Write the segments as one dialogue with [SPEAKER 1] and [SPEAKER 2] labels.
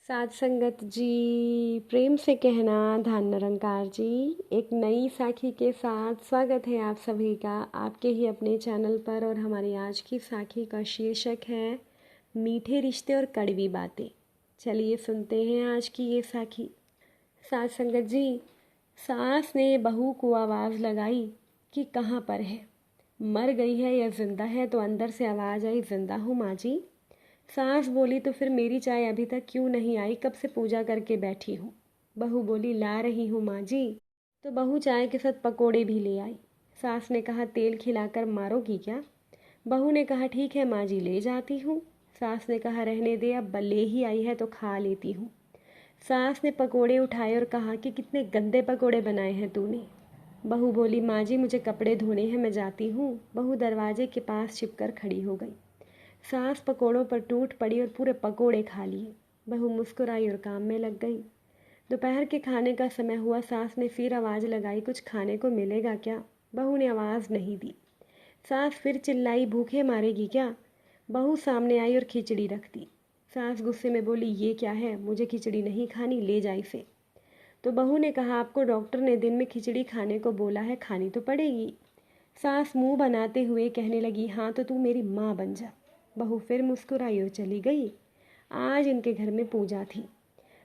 [SPEAKER 1] साध संगत जी, प्रेम से कहना धन निरंकार जी। एक नई साखी के साथ स्वागत है आप सभी का आपके ही अपने चैनल पर। और हमारी आज की साखी का शीर्षक है मीठे रिश्ते और कड़वी बातें। चलिए सुनते हैं आज की ये साखी। साध संगत जी, सास ने बहू को आवाज़ लगाई कि कहाँ पर है, मर गई है या जिंदा है। तो अंदर से आवाज़ आई, जिंदा हूँ माँ जी। सास बोली, तो फिर मेरी चाय अभी तक क्यों नहीं आई, कब से पूजा करके बैठी हूँ। बहू बोली, ला रही हूँ माँ जी। तो बहू चाय के साथ पकोड़े भी ले आई। सास ने कहा, तेल खिलाकर मारोगी क्या। बहू ने कहा, ठीक है माँ जी, ले जाती हूँ। सास ने कहा, रहने दे, अब ले ही आई है तो खा लेती हूँ। सास ने पकोड़े उठाए और कहा कि कितने गंदे पकोड़े बनाए हैं तूने। बहू बोली, माँ जी मुझे कपड़े धोने हैं, मैं जाती हूँ। बहू दरवाजे के पास छिपकर खड़ी हो गई। सास पकोड़ों पर टूट पड़ी और पूरे पकोड़े खा लिए। बहू मुस्कुराई और काम में लग गई। दोपहर के खाने का समय हुआ। सास ने फिर आवाज़ लगाई, कुछ खाने को मिलेगा क्या। बहू ने आवाज़ नहीं दी। सास फिर चिल्लाई, भूखे मारेगी क्या। बहू सामने आई और खिचड़ी रख दी। सास गुस्से में बोली, ये क्या है, मुझे खिचड़ी नहीं खानी, ले जा इसे। तो बहू ने कहा, आपको डॉक्टर ने दिन में खिचड़ी खाने को बोला है, खानी तो पड़ेगी। सास मुंह बनाते हुए कहने लगी, हाँ तो तू मेरी माँ बन जा। बहू फिर मुस्कुराई और चली गई। आज इनके घर में पूजा थी।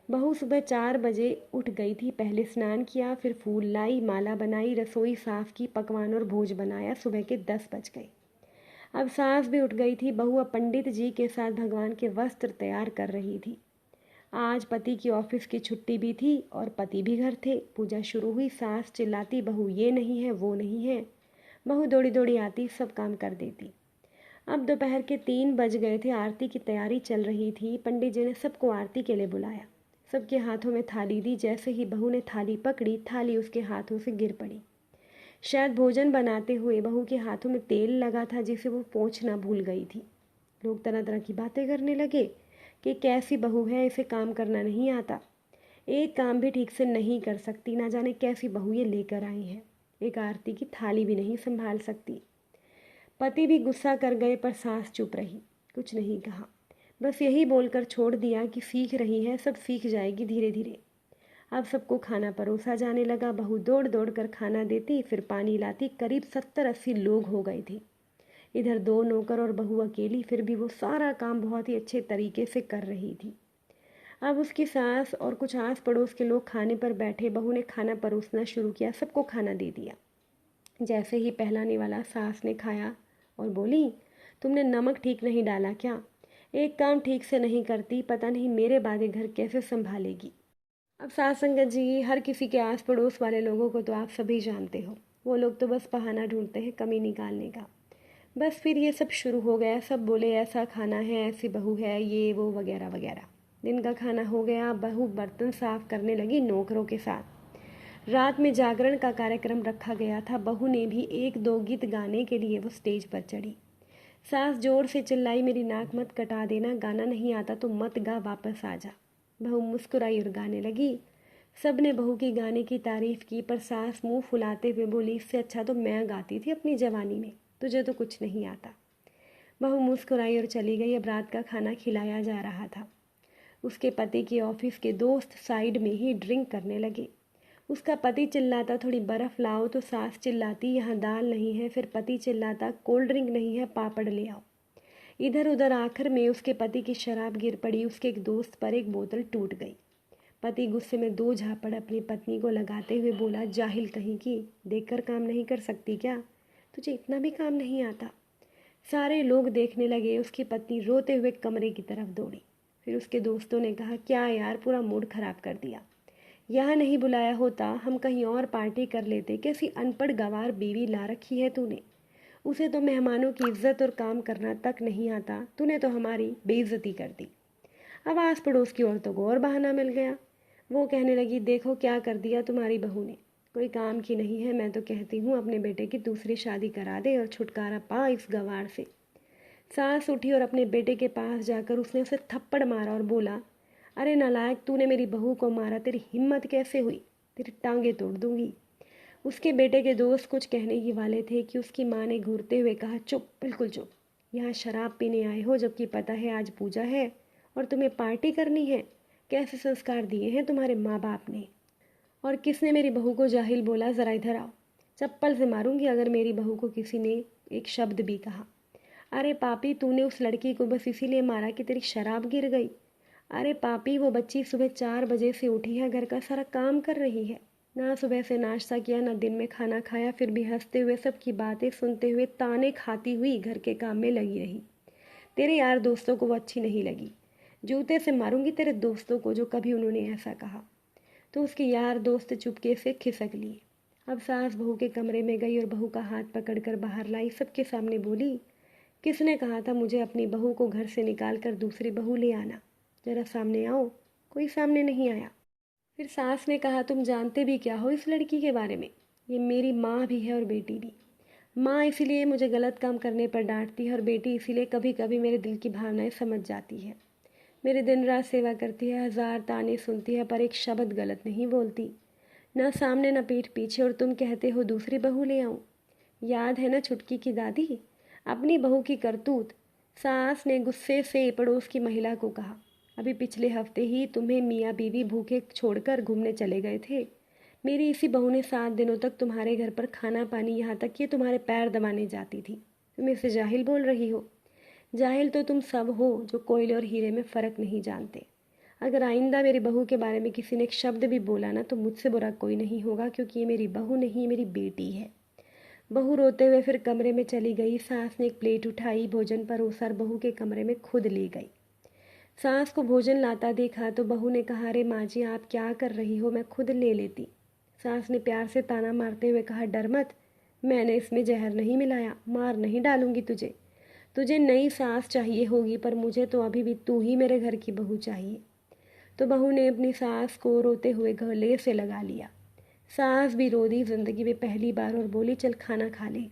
[SPEAKER 1] बहू सुबह 4 बजे उठ गई थी। पहले स्नान किया, फिर फूल लाई, माला बनाई, रसोई साफ की, पकवान और भोज बनाया। सुबह के 10 बज गए। अब सास भी उठ गई थी। बहू अब पंडित जी के साथ भगवान के वस्त्र तैयार कर रही थी। आज पति की ऑफिस की छुट्टी भी थी और पति भी घर थे। पूजा शुरू हुई। सास चिल्लाती, बहू ये नहीं है, वो नहीं है। बहू दौड़ी दौड़ी आती, सब काम कर देती। अब दोपहर के 3 बज गए थे। आरती की तैयारी चल रही थी। पंडित जी ने सबको आरती के लिए बुलाया। सबके हाथों में थाली दी। जैसे ही बहू ने थाली पकड़ी, थाली उसके हाथों से गिर पड़ी। शायद भोजन बनाते हुए बहू के हाथों में तेल लगा था, जिसे वो पोंछना भूल गई थी। लोग तरह तरह की बातें करने लगे कि कैसी बहू है, इसे काम करना नहीं आता, एक काम भी ठीक से नहीं कर सकती, ना जाने कैसी बहू ये लेकर आई है, एक आरती की थाली भी नहीं संभाल सकती। पति भी गुस्सा कर गए, पर सास चुप रही, कुछ नहीं कहा। बस यही बोलकर छोड़ दिया कि सीख रही है, सब सीख जाएगी धीरे धीरे। अब सबको खाना परोसा जाने लगा। बहू दौड़ दौड़ कर खाना देती, फिर पानी लाती। करीब 70-80 लोग हो गए थे। इधर 2 नौकर और बहू अकेली, फिर भी वो सारा काम बहुत ही अच्छे तरीके से कर रही थी। अब उसकी सास और कुछ आस पड़ोस के लोग खाने पर बैठे। बहू ने खाना परोसना शुरू किया, सबको खाना दे दिया। जैसे ही पहलाने वाला, सास ने खाया और बोली, तुमने नमक ठीक नहीं डाला क्या, एक काम ठीक से नहीं करती, पता नहीं मेरे बाद ये घर कैसे संभालेगी। अब सास संगत जी, हर किसी के आस पड़ोस वाले लोगों को तो आप सभी जानते हो। वो लोग तो बस बहाना ढूंढते हैं कमी निकालने का। बस फिर ये सब शुरू हो गया। सब बोले, ऐसा खाना है, ऐसी बहू है, ये वो वगैरह वगैरह। दिन का खाना हो गया। बहू बर्तन साफ करने लगी नौकरों के साथ। रात में जागरण का कार्यक्रम रखा गया था। बहू ने भी 1-2 गीत गाने के लिए वो स्टेज पर चढ़ी। सास जोर से चिल्लाई, मेरी नाक मत कटा देना, गाना नहीं आता तो मत गा, वापस आ जा। बहू मुस्कुराई और गाने लगी। सब ने बहू की गाने की तारीफ की, पर सास मुंह फुलाते हुए बोली, इससे अच्छा तो मैं गाती थी अपनी जवानी में, तुझे तो कुछ नहीं आता। बहू मुस्कुराई और चली गई। अब रात का खाना खिलाया जा रहा था। उसके पति के ऑफिस के दोस्त साइड में ही ड्रिंक करने लगे। उसका पति चिल्लाता, थोड़ी बर्फ़ लाओ, तो सास चिल्लाती, यहाँ दाल नहीं है। फिर पति चिल्लाता, कोल्ड ड्रिंक नहीं है, पापड़ ले आओ। इधर उधर आखिर में उसके पति की शराब गिर पड़ी। उसके एक दोस्त पर एक बोतल टूट गई। पति गुस्से में 2 झापड़ अपनी पत्नी को लगाते हुए बोला, जाहिल कहीं की, देखकर काम नहीं कर सकती क्या, तुझे इतना भी काम नहीं आता। सारे लोग देखने लगे। उसकी पत्नी रोते हुए कमरे की तरफ दौड़ी। फिर उसके दोस्तों ने कहा, क्या यार, पूरा मूड खराब कर दिया, यहाँ नहीं बुलाया होता, हम कहीं और पार्टी कर लेते, कैसी अनपढ़ गंवार बीवी ला रखी है तूने, उसे तो मेहमानों की इज्जत और काम करना तक नहीं आता, तूने तो हमारी बेइज्जती कर दी। अब आस पड़ोस की औरतों को और बहाना मिल गया। वो कहने लगी, देखो क्या कर दिया तुम्हारी बहू ने, कोई काम की नहीं है, मैं तो कहती हूँ अपने बेटे की दूसरी शादी करा दे और छुटकारा पा इस गंवार से। सास उठी और अपने बेटे के पास जाकर उसने उसे थप्पड़ मारा और बोला, अरे नालायक, तूने मेरी बहू को मारा, तेरी हिम्मत कैसे हुई, तेरी टांगे तोड़ दूंगी। उसके बेटे के दोस्त कुछ कहने ही वाले थे कि उसकी माँ ने घूरते हुए कहा, चुप, बिल्कुल चुप, यहाँ शराब पीने आए हो, जबकि पता है आज पूजा है और तुम्हें पार्टी करनी है। कैसे संस्कार दिए हैं तुम्हारे माँ बाप ने? और किसने मेरी बहू को जाहिल बोला? ज़रा इधर आओ, चप्पल से मारूंगी अगर मेरी बहू को किसी ने एक शब्द भी कहा। अरे पापी, तूने उस लड़की को बस इसीलिए मारा कि तेरी शराब गिर गई। अरे पापी, वो बच्ची सुबह 4 बजे से उठी है, घर का सारा काम कर रही है, ना सुबह से नाश्ता किया, ना दिन में खाना खाया, फिर भी हंसते हुए सबकी बातें सुनते हुए ताने खाती हुई घर के काम में लगी रही। तेरे यार दोस्तों को वो अच्छी नहीं लगी। जूते से मारूंगी तेरे दोस्तों को जो कभी उन्होंने ऐसा कहा। तो उसके यार दोस्त चुपके से खिसक लिए। अब सास बहू के कमरे में गई और बहू का हाथ पकड़कर बाहर लाई, सबके सामने बोली, किसने कहा था मुझे अपनी बहू को घर से निकाल कर दूसरी बहू ले आना? जरा सामने आओ। कोई सामने नहीं आया। फिर सास ने कहा, तुम जानते भी क्या हो इस लड़की के बारे में? ये मेरी माँ भी है और बेटी भी। माँ इसीलिए मुझे गलत काम करने पर डांटती है और बेटी इसीलिए कभी कभी मेरे दिल की भावनाएं समझ जाती है। मेरे दिन रात सेवा करती है, 1000 ताने सुनती है, पर एक शब्द गलत नहीं बोलती, ना सामने ना पीठ पीछे। और तुम कहते हो दूसरी बहू ले आऊं? याद है ना छुटकी की दादी, अपनी बहू की करतूत? सास ने गुस्से से पड़ोस की महिला को कहा, अभी पिछले हफ्ते ही तुम्हें मियाँ बीवी भूखे छोड़कर घूमने चले गए थे। मेरी इसी बहू ने 7 दिनों तक तुम्हारे घर पर खाना पानी, यहाँ तक कि तुम्हारे पैर दबाने जाती थी। तुम इसे जाहिल बोल रही हो? जाहिल तो तुम सब हो जो कोयले और हीरे में फ़र्क नहीं जानते। अगर आइंदा मेरी बहू के बारे में किसी ने एक शब्द भी बोला ना, तो मुझसे बुरा कोई नहीं होगा, क्योंकि ये मेरी बहू नहीं, मेरी बेटी है। बहू रोते हुए फिर कमरे में चली गई। सास ने एक प्लेट उठाई, भोजन परोसा और बहू के कमरे में खुद ले गई। सास को भोजन लाता देखा तो बहू ने कहा, अरे माँ जी, आप क्या कर रही हो, मैं खुद ले लेती। सास ने प्यार से ताना मारते हुए कहा, डर मत, मैंने इसमें जहर नहीं मिलाया, मार नहीं डालूंगी तुझे। तुझे नई सास चाहिए होगी, पर मुझे तो अभी भी तू ही मेरे घर की बहू चाहिए। तो बहू ने अपनी सास को रोते हुए गले से लगा लिया। सास भी रो दी जिंदगी में पहली बार और बोली, चल खाना खा ले।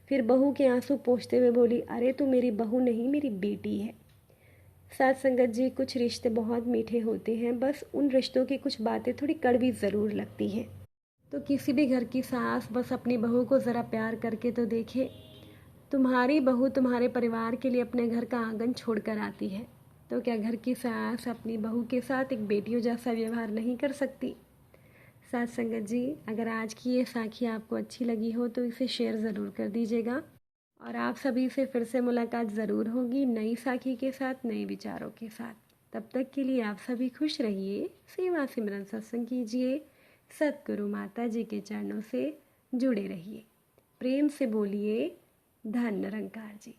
[SPEAKER 1] फिर बहू के आंसू पोंछते हुए बोली, अरे तू मेरी बहू नहीं, मेरी बेटी है। साथ संगत जी, कुछ रिश्ते बहुत मीठे होते हैं, बस उन रिश्तों की कुछ बातें थोड़ी कड़वी ज़रूर लगती हैं। तो किसी भी घर की सास बस अपनी बहू को ज़रा प्यार करके तो देखे। तुम्हारी बहू तुम्हारे परिवार के लिए अपने घर का आंगन छोड़कर आती है, तो क्या घर की सास अपनी बहू के साथ एक बेटियों जैसा व्यवहार नहीं कर सकती? साथ संगत जी, अगर आज की ये साखी आपको अच्छी लगी हो तो इसे शेयर ज़रूर कर दीजिएगा। और आप सभी से फिर से मुलाकात ज़रूर होगी नई साखी के साथ, नए विचारों के साथ। तब तक के लिए आप सभी खुश रहिए, सेवा सिमरन सत्संग कीजिए, सतगुरु माता जी के चरणों से जुड़े रहिए। प्रेम से बोलिए, धन निरंकार जी।